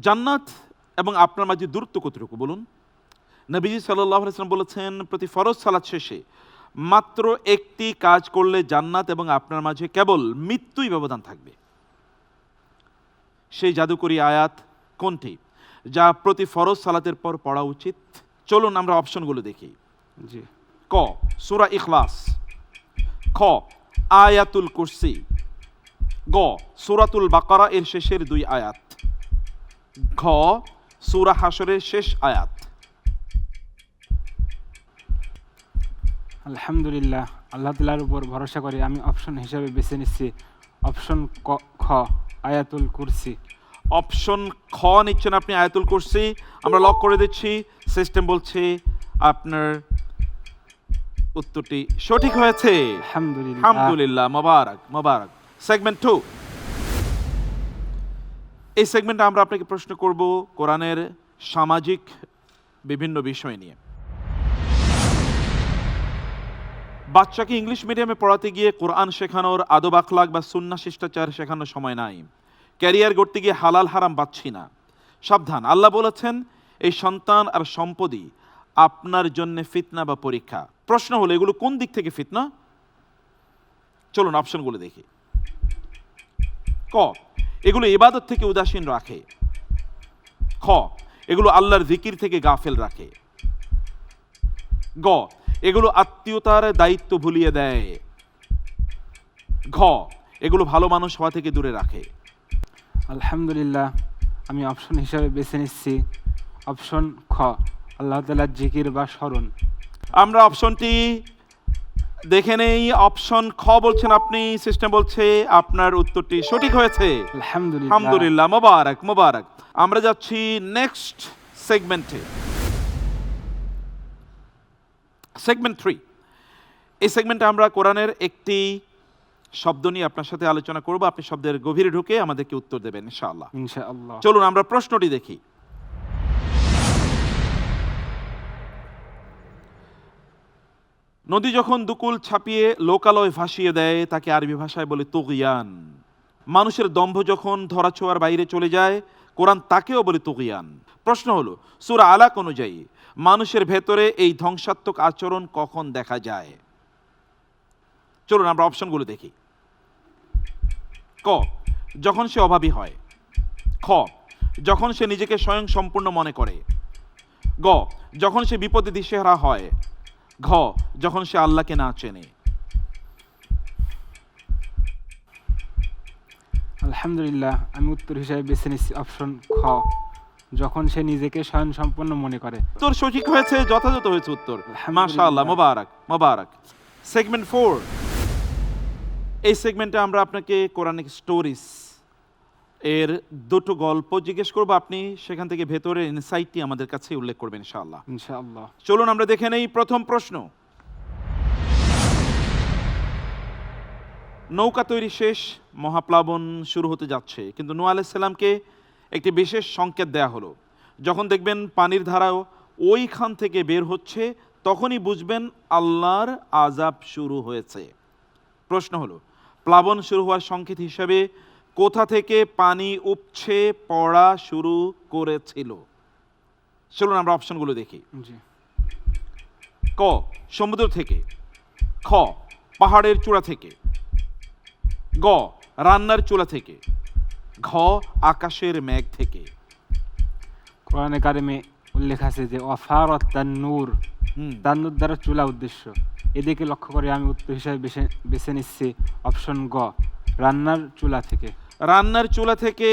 জান্নাত এবং আপনার মাঝে দূরত্ব কতটুকু বলুন? নবীজি সাল্লাল্লাহু আলাইহি ওয়াসাল্লাম বলেছেন, প্রতি ফরজ সালাত শেষে মাত্র একটি কাজ করলে জান্নাত এবং আপনার মাঝে কেবল মৃত্যুই ব্যবধান থাকবে। সেই জাদুকরী আয়াত কোনটি যা প্রতি ফরজ সালাতের পর পড়া উচিত? চলুন আমরা অপশনগুলো দেখি। জি। ক সূরা ইখলাস, খ আয়াতুল কুরসি, গ সূরাতুল বাকারা এর শেষের 2 আয়াত, ঘ সূরা হাশরের শেষ আয়াত। আলহামদুলিল্লাহ, আল্লাহ তাআলার উপর ভরসা করে আমি অপশন হিসাবে বেছে নিচ্ছি অপশন খ, আয়াতুল কুরসি। অপশন খ নিচ্ছেন আপনি, আয়াতুল কুরসি। আমরা লক করে দিচ্ছি। সিস্টেম বলছে আপনার উত্তরটি সঠিক হয়েছে। আলহামদুলিল্লাহ। আলহামদুলিল্লাহ, মোবারক মোবারক। সেগমেন্ট 2। এই সেগমেন্টে আমরা আপনাকে প্রশ্ন করব কোরআনের সামাজিক বিভিন্ন বিষয় নিয়ে। বাচ্চাকে ইংলিশ মিডিয়ামে পড়াতে গিয়ে কোরআন শেখানোর, আদব আখলাক বা সুন্নাহ শিষ্টাচার শেখানোর সময় নাই। ক্যারিয়ার গড়তে গিয়ে হালাল হারাম বাছছি না। সাবধান, আল্লাহ বলেছেন এই সন্তান আর সম্পদই আপনার জন্য ফিতনা বা পরীক্ষা। প্রশ্ন হলো এগুলো কোন দিক থেকে ফিতনা? চলুন অপশনগুলো দেখি। ক এগুলো ইবাদত থেকে উদাসীন রাখে, খ এগুলো আল্লাহর জিকির থেকে গাফেল রাখে, গ এগুলো আত্মীয়তার দায়িত্ব ভুলিয়ে দেয়, ঘ এগুলো ভালো মানুষ হওয়া থেকে দূরে রাখে। আলহামদুলিল্লাহ, আমি অপশন হিসাবে বেছে নিচ্ছি অপশন খ, আল্লাহ তাআলার জিকির বা স্মরণ। আমরা অপশনটি দেখে নেই। অপশন খ বলছেন আপনি, সিস্টেম বলছে আপনার উত্তরটি সঠিক হয়েছে। আলহামদুলিল্লাহ। আলহামদুলিল্লাহ, মোবারক মোবারক। আমরা যাচ্ছি নেক্সট সেগমেন্টে, সেগমেন্ট 3। এই সেগমেন্টে আমরা কোরআনের একটি শব্দ নিয়ে আপনার সাথে আলোচনা করব। আপনি শব্দের গভীরে ঢুকে আমাদেরকে উত্তর দেবেন ইনশাআল্লাহ। ইনশাআল্লাহ। চলুন আমরা প্রশ্নটি দেখি। নদী যখন দুকুল ছাপিয়ে লোকালয় ভাসিয়ে দেয় তাকে আরবি ভাষায় বলে তুগিয়ান। মানুষের দম্ভ যখন ধরাছোঁয়ার বাইরে চলে যায় কোরআন তাকেও বলে তুগিয়ান। প্রশ্ন হলো সূরা আলাক অনুযায়ী মানুষের ভেতরে এই ধ্বংসাত্মক আচরণ কখন দেখা যায়? চলুন আমরা অপশনগুলো দেখি। ক যখন সে অভাবী হয়, খ যখন সে নিজেকে স্বয়ং সম্পূর্ণ মনে করে, গ যখন সে বিপদে দিশেহারা হয়, ঘ যখন সে আল্লাহকে না চেনে। আলহামদুলিল্লাহ, আমি উত্তর হিসাবে বেছে নিচ্ছি অপশন খ, যখন সে নিজেকে স্বয়ং সম্পূর্ণ মনে করে। উত্তর সঠিক হয়েছে, যথাযথ হয়েছে উত্তর। মাশাআল্লাহ, মোবারক মোবারক। সেগমেন্ট 4। এই সেগমেন্টে আমরা আপনাকে কোরআনিক স্টোরিজ এর 2টো গল্প জিজ্ঞেস করব। আপনি সেখান থেকে ভেতরের ইনসাইটটি আমাদের কাছে উল্লেখ করবেন ইনশাআল্লাহ। ইনশাআল্লাহ। চলুন আমরা দেখে নেই প্রথম প্রশ্ন। নৌকা তৈরি শেষ, মহাপ্লাবন শুরু হতে যাচ্ছে, কিন্তু নূহ আলাইহিস সালামকে একটি বিশেষ সংকেত দেয়া হলো। যখন দেখবেন পানির ধারাও ওইখান থেকে বের হচ্ছে তখনই বুঝবেন আল্লাহর আযাব শুরু হয়েছে। প্রশ্ন হলো প্লাবন শুরু হওয়ার সংকেত হিসাবে কোথা থেকে পানি উপচে পড়া শুরু করেছিল? চলুন আমরা অপশনগুলো দেখি। জি। ক সমুদ্র থেকে, খ পাহাড়ের চূড়া থেকে, গ রান্নার চুলা থেকে, ঘ আকাশের মেঘ থেকে। কোরআনে কারিমে উল্লেখ আছে যে ওয়াফারাত তান্নূর, তান্নুর দ্বারা চুলা উদ্দেশ্য। এদিকে লক্ষ্য করে আমি উত্তর হিসাবে বেছে নিচ্ছি অপশন গ, রান্নার চুলা থেকে। রান্নার চুলা থেকে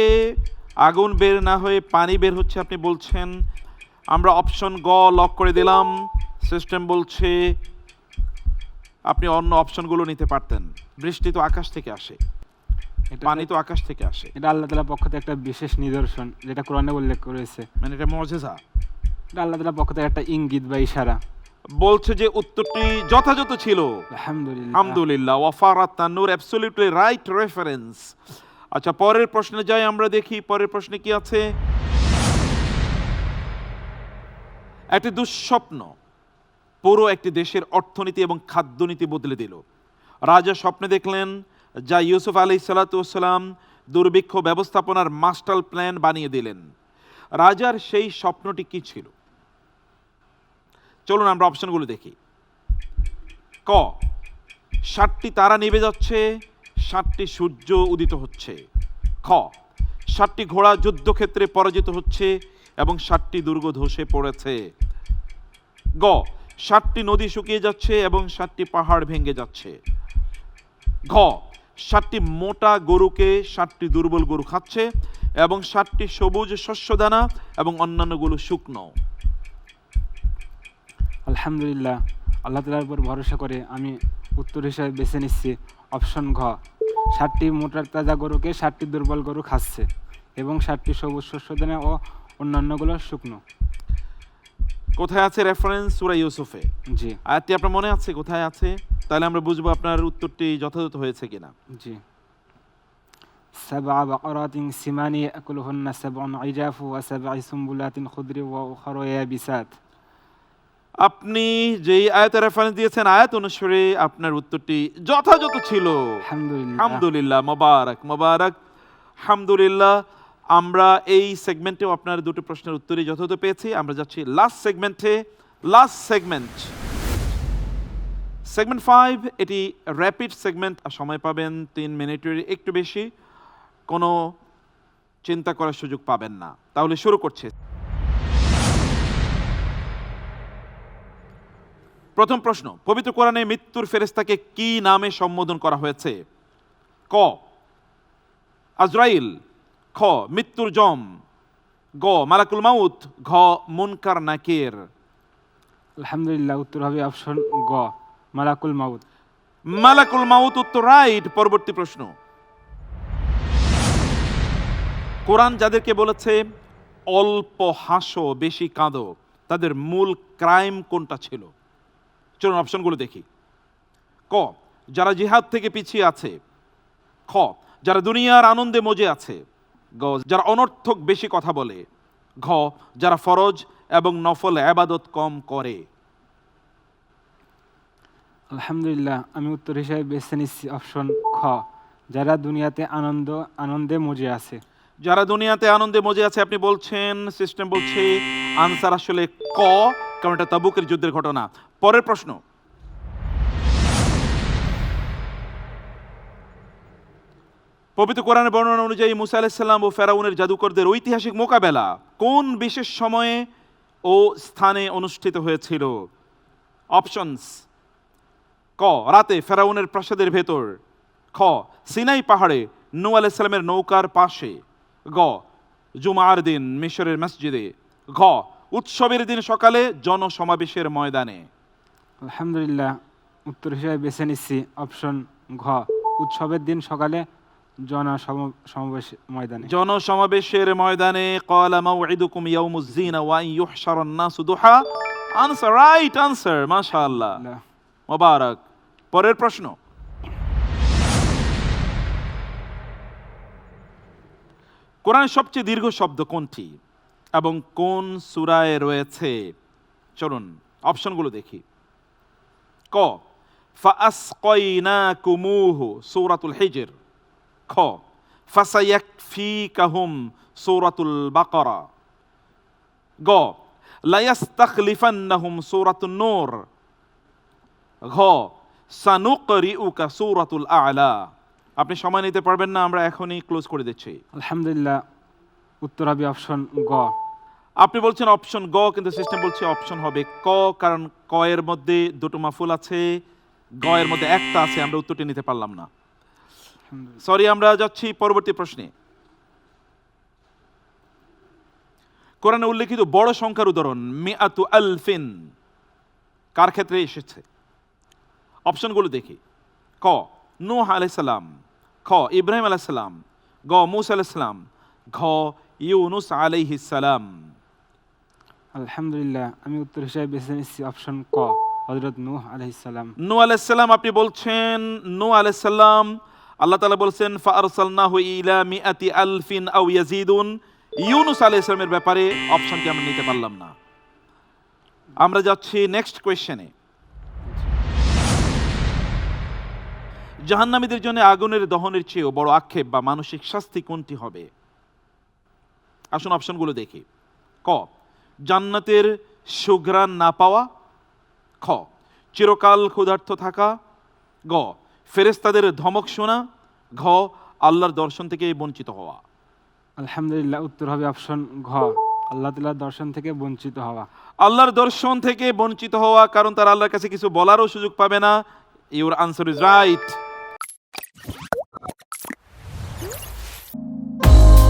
আগুন বের না হয়ে পানি বের হচ্ছে আপনি বলছেন। আমরা অপশন গ লক করে দিলাম। সিস্টেম বলছে আপনি অন্য অপশনগুলো নিতে পারতেন। বৃষ্টি তো আকাশ থেকে আসে, পানি তো আকাশ থেকে আসে। এটা আল্লাহ তাআলার পক্ষ থেকে একটা বিশেষ নিদর্শন, যেটা কোরআনে উল্লেখ করেছে। মানে এটা মুজিজা। এটা আল্লাহ তাআলার পক্ষ থেকে একটা ইঙ্গিত বা ইশারা। বলছে যে উত্তরটি যথাযথ ছিল। আলহামদুলিল্লাহ। আলহামদুলিল্লাহ, ওয়াফারাত তান্নুর, অ্যাবসলিউটলি রাইট রেফারেন্স। আচ্ছা, পরের প্রশ্নে যাই আমরা, দেখি পরের প্রশ্নে কি আছে। একটি দুঃস্বপ্ন পুরো একটি দেশের অর্থনীতি এবং খাদ্যনীতি বদলে দিল। রাজা স্বপ্নে দেখলেন যা ইউসুফ আলাইহিস সালাতু ওয়াস সালাম দুর্ভিক্ষ ব্যবস্থাপনার মাস্টার প্ল্যান বানিয়ে দিলেন। রাজার সেই স্বপ্নটি কি ছিল? চলুন আমরা অপশনগুলো দেখি। ক, 7টি তারা নিভে যাচ্ছে, 7টি সূর্য উদিত হচ্ছে। খ, 7টি ঘোড়া যুদ্ধক্ষেত্রে পরাজিত হচ্ছে এবং 7টি দুর্গ ধসে পড়েছে। গ, 7টি নদী শুকিয়ে যাচ্ছে এবং 7টি পাহাড় ভেঙে যাচ্ছে। ঘ, 7টি মোটা গরুকে 7টি দুর্বল গরু খাচ্ছে এবং 7টি সবুজ শস্যদানা এবং অন্যান্যগুলো শুকনো। আলহামদুলিল্লাহ, আল্লাহ তাআলার উপর ভরসা করে আমি উত্তর হিসেবে বেছে নিচ্ছি অপশন ঘ। 7টি মোটা তাজা গরুকে 7টি দুর্বল গরু খাচ্ছে এবং 7টি সবুজ শস্যদানা ও অন্যান্যগুলো শুকনো। কোথায় আছে রেফারেন্স? সূরা ইউসুফে। জি আয়াতটি আপনার মনে আছে কোথায় আছে? তাহলে আমরা বুঝবো আপনার উত্তরটি যথাযথ হয়েছে কিনা। জি। سبع بقرات سمان يأكلهن سبع عجاف وسبع سنبلات خضر وأخر يابسات। আপনি যেই আয়াতের রেফারেন্স দিয়েছেন আয়াত অনুসারে আপনার উত্তরটি যথাযথ ছিল। আলহামদুলিল্লাহ। আলহামদুলিল্লাহ, মোবারক মোবারক, আলহামদুলিল্লাহ। আমরা এই সেগমেন্টেও আপনার দুটো প্রশ্নের উত্তরই যথাযথ পেয়েছি। আমরা যাচ্ছি লাস্ট সেগমেন্টে। লাস্ট সেগমেন্ট 5, এটি র্যাপিড সেগমেন্ট। সময় পাবেন 3 মিনিটের একটু বেশি, কোনো চিন্তা করার সুযোগ পাবেন না। তাহলে শুরু করছে। প্রথম প্রশ্ন, পবিত্র কোরআনে মৃত্যুর ফেরেশতাকে কি নামে সম্বোধন করা হয়েছে? ক, আজরাইল। খ, মৃত্যুর জম। গ, মালাকুল মাউত। ঘ, মুনকার নাকির। আলহামদুলিল্লাহ, উত্তর হবে অপশন গ, মালাকুল মাউত। মালাকুল মাউত উত্তর রাইট। পরবর্তী প্রশ্ন, কোরআন যাদেরকে বলেছে অল্প হাসো বেশি কাঁদো, তাদের মূল ক্রাইম কোনটা ছিল? চলুন অপশনগুলো দেখি। ক, যারা জিহাদ থেকে পিছিয়ে আছে। খ, যারা দুনিয়ার আনন্দে মজে আছে। গ, যারা অনর্থক বেশি কথা বলে। ঘ, যারা ফরজ এবং নফল ইবাদত কম করে। আলহামদুলিল্লাহ, আমি উত্তর হিসেবে বেছে নিচ্ছি অপশন খ, যারা দুনিয়াতে আনন্দে মজে আছে। যারা দুনিয়াতে আনন্দে মজে আছে আপনি বলছেন, সিস্টেম বলছে আনসার আসলে ক, কারণ এটা তাবুকের যুদ্ধের ঘটনা। পরের প্রশ্ন, পবিত্র কোরআনের বর্ণনা অনুযায়ী মুসা আলাইহিস সালাম ও ফেরাউনের জাদুকরদের ঐতিহাসিক মোকাবেলা কোন বিশেষ সময়ে ও স্থানে অনুষ্ঠিত হয়েছিল? অপশনস: ক, রাতে ফেরাউনের প্রাসাদের ভেতর। খ, সিনাই পাহাড়ে নূহ আলাইহিস সালামের নৌকার পাশে। গ, জুমার দিন মিশরের মসজিদে। ঘ, উৎসবের দিন সকালে জনসমাবেশের ময়দানে। আলহামদুলিল্লাহ, উত্তর হিসেবে বেছে নিচ্ছি অপশন ঘ, উৎসবের দিন সকালে জনসমাবেশ ময়দানে। জনসমাবেশের ময়দানে। ক্বালা মাউইদুকুম ইয়াউমুজ যিনা ওয়া আন ইউহশারান নাসু দুহা। আনসার, রাইট আনসার, মাশাআল্লাহ, মোবারক। পরের প্রশ্ন, কোরআনের সবচেয়ে দীর্ঘ শব্দ কোনটি এবং কোন সূরায় রয়েছে? চলুন অপশনগুলো দেখি। ক, ফাআসকাইনাকুমুহু সূরাতুল হিজর। খ, ফাসায়াকফিকাহুম সূরাতুল বাকারা। গ, লায়াস্তাখলিফান্নাহুম সূরাতুন নূর। ঘ, সানুকরিউকা সূরাতুল আ'লা। আপনি সময় নিতে পারবেন না, আমরা এখনই ক্লোজ করে দিচ্ছি। আলহামদুলিল্লাহ, উত্তর হবে অপশন গ। আপনি বলছেন অপশন গ, কিন্তু সিস্টেম বলছে অপশন হবে ক, কারণ ক এর মধ্যে দুটো মাফুল আছে, গ এর মধ্যে একটা আছে। আমরা উত্তরটি নিতে পারলাম না, সরি। আমরা যাচ্ছি পরবর্তী প্রশ্নে। কোরআনে উল্লেখিত বড় সংখ্যার উদাহরণ মিআতু আলফিন কার ক্ষেত্রে এসেছে? অপশনগুলো দেখি। ক, নূহ আলাইহিস সালাম। খ, ইব্রাহিম আলাইহিস সালাম। গ, মূসা আলাইহিস সালাম। ঘ, ইউনুস আলাইহিস সালাম। আলহামদুলিল্লাহ, আমি উত্তর হিসেবে বেছে নিচ্ছি অপশন ক, হযরত নূহ আলাইহিস সালাম। নূহ আলাইহিস সালাম আপনি বলছেন নূহ আলাইহিস সালাম। আল্লাহ তাআলা বলেছেন ফাআরসালনাহু ইলা মিআতি আলফিন আও ইয়াজিদুন। ইউনুস আলাইহিস সালামের ব্যাপারে অপশনটি আমরা নিতে পারলাম না। আমরা যাচ্ছি নেক্সট কোয়েশ্চেনে। জাহান্নামীদের জন্য আগুনের দহনের চেয়েও বড় আক্ষেপ বা মানসিক শাস্তি কোনটি হবে? আসুন অপশনগুলো দেখি। ক জান্নাতের সুঘ্রাণ না পাওয়া, খ চিরকাল ক্ষুধার্ত থাকা, গ ফেরেশতাদের ধমক শোনা, ঘ আল্লাহর দর্শন থেকে বঞ্চিত হওয়া। আলহামদুলিল্লাহ, উত্তর হবে অপশন ঘ, আল্লাহ তাআলার দর্শন থেকে বঞ্চিত হওয়া। আল্লাহর দর্শন থেকে বঞ্চিত হওয়া, কারণ তার আল্লাহর কাছে কিছু বলারও সুযোগ পাবে না। Your answer is right.